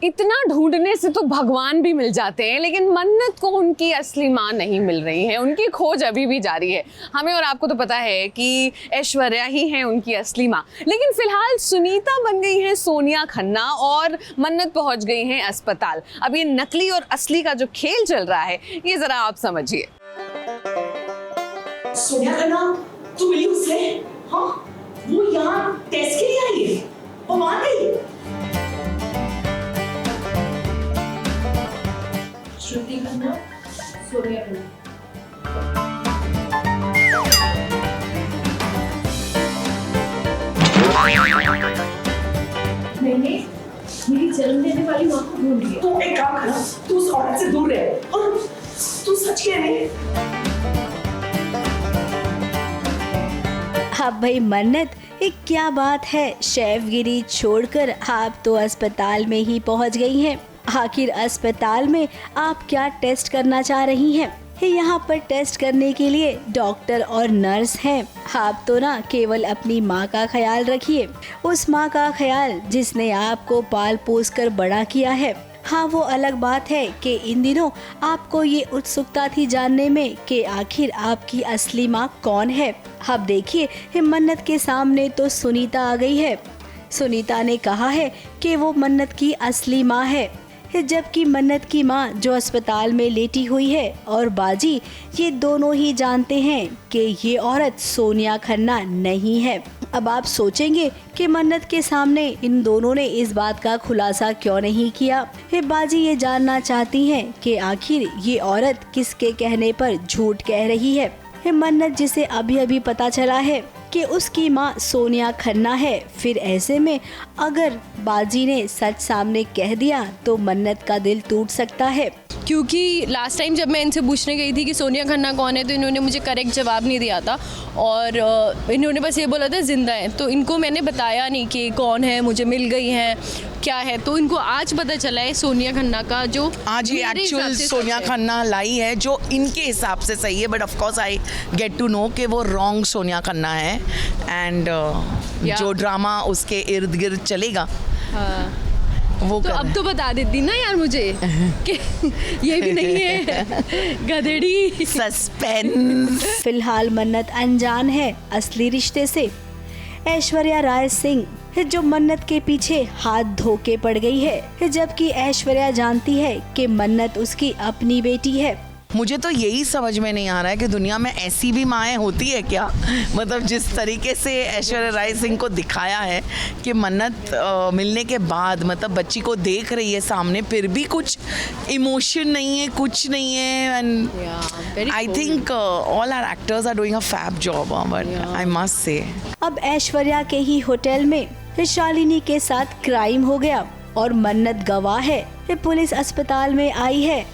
इतना ढूंढने से तो भगवान भी मिल जाते हैं, लेकिन मन्नत को उनकी असली माँ नहीं मिल रही है। उनकी खोज अभी भी जारी है। हमें और आपको तो पता है कि ऐश्वर्या ही है उनकी असली माँ, लेकिन फिलहाल सुनीता बन गई हैं सोनिया खन्ना और मन्नत पहुंच गई हैं अस्पताल। अब ये नकली और असली का जो खेल चल रहा है, ये जरा आप समझिए। सोनिया खन्ना, तू मिली उससे? हाँ, वो यहाँ टेस्ट के लिए आई है। वो मान गई। श्रुति खन्ना, सोनिया खन्ना। मैंने मेरी जन्म देने वाली माँ को ढूंढ लिया। तू एक काम कर, तू उस औरत से दूर रह और तू सच कह रही है। अब भाई मन्नत, ये क्या बात है, शेफगिरी छोड़कर आप तो अस्पताल में ही पहुंच गई हैं। आखिर अस्पताल में आप क्या टेस्ट करना चाह रही हैं? यहाँ पर टेस्ट करने के लिए डॉक्टर और नर्स हैं। आप तो ना केवल अपनी माँ का ख्याल रखिए, उस माँ का ख्याल जिसने आपको पाल पोस कर बड़ा किया है। हाँ, वो अलग बात है कि इन दिनों आपको ये उत्सुकता थी जानने में कि आखिर आपकी असली माँ कौन है। अब देखिए, मन्नत के सामने तो सुनीता आ गई है। सुनीता ने कहा है कि वो मन्नत की असली माँ है, जबकि मन्नत की माँ जो अस्पताल में लेटी हुई है और बाजी, ये दोनों ही जानते हैं कि ये औरत सोनिया खन्ना नहीं है। अब आप सोचेंगे कि मन्नत के सामने इन दोनों ने इस बात का खुलासा क्यों नहीं किया। बाजी ये जानना चाहती हैं कि आखिर ये औरत किसके कहने पर झूठ कह रही है। मन्नत जिसे अभी अभी पता चला है कि उसकी माँ सोनिया खन्ना है, फिर ऐसे में अगर बाजी ने सच सामने कह दिया तो मन्नत का दिल टूट सकता है। क्योंकि लास्ट टाइम जब मैं इनसे पूछने गई थी कि सोनिया खन्ना कौन है, तो इन्होंने मुझे करेक्ट जवाब नहीं दिया था और इन्होंने बस ये बोला था जिंदा है। तो इनको मैंने बताया नहीं कि कौन है, मुझे मिल गई हैं क्या है। तो इनको आज पता चला है सोनिया खन्ना का, जो आज ये एक्चुअल सोनिया खन्ना लाई है जो इनके हिसाब से सही है, but of course I get to know कि वो रॉन्ग सोनिया खन्ना है। एंड जो ड्रामा उसके इर्द गिर्द चलेगा, हाँ। वो तो अब तो बता देती ना यार मुझे कि ये भी नहीं है, गधेड़ी। सस्पेंस। फिलहाल मन्नत अनजान है असली रिश्ते से। ऐश्वर्या राय सिंह जो मन्नत के पीछे हाथ धो के पड़ गई है, जबकि ऐश्वर्या जानती है कि मन्नत उसकी अपनी बेटी है। मुझे तो यही समझ में नहीं आ रहा है कि दुनिया में ऐसी भी माएँ होती है क्या। मतलब जिस तरीके से ऐश्वर्या राय सिंह को दिखाया है कि मन्नत मिलने के बाद मतलब बच्ची को देख रही है सामने, फिर भी कुछ इमोशन नहीं है, कुछ नहीं है। And I think all our actors are doing a fab job, but I must say. अब ऐश्वर्या के ही होटल में शालिनी के साथ क्राइम हो गया और मन्नत गवाह है। पुलिस अस्पताल में आई है।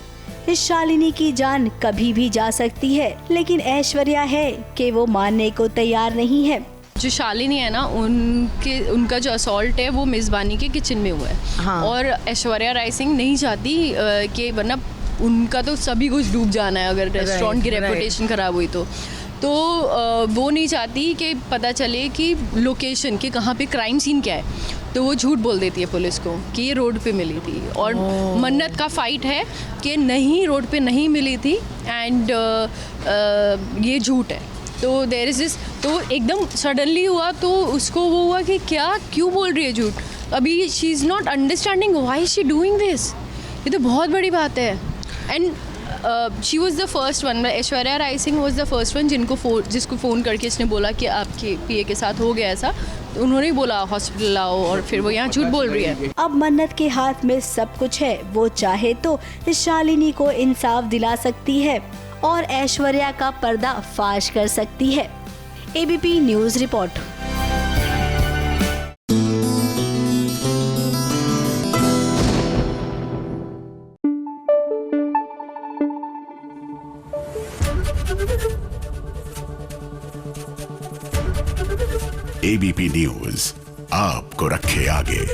शालिनी की जान कभी भी जा सकती है, लेकिन ऐश्वर्या है कि वो मानने को तैयार नहीं है। जो शालिनी है ना, उनका जो असॉल्ट है वो मेज़बानी के किचन में हुआ है। हाँ। और ऐश्वर्या राय सिंह नहीं चाहती कि वरना उनका तो सभी कुछ डूब जाना है अगर रेस्टोरेंट की रेपुटेशन खराब हुई तो वो नहीं चाहती कि पता चले कि लोकेशन के कहाँ पे क्राइम सीन क्या है। तो वो झूठ बोल देती है पुलिस को कि ये रोड पे मिली थी। और मन्नत का फाइट है कि नहीं, रोड पे नहीं मिली थी एंड ये झूठ है। तो देयर इज दिस, तो एकदम सडनली हुआ तो उसको वो हुआ कि क्या, क्यों बोल रही है झूठ। अभी she is not understanding why she doing this. ये तो बहुत बड़ी बात है। And she was the first one, Aishwarya Rai Singh was the first one जिसको फ़ोन करके इसने बोला कि आपके पीए के साथ हो गया ऐसा। तो उन्होंने बोला हॉस्पिटल आओ, और फिर वो यहाँ झूठ बोल रही है। अब मन्नत के हाथ में सब कुछ है, वो चाहे तो शालिनी को इंसाफ दिला सकती है और ऐश्वर्या का पर्दा फाश कर सकती है। ABP news report. ABP news आपको रखे आगे।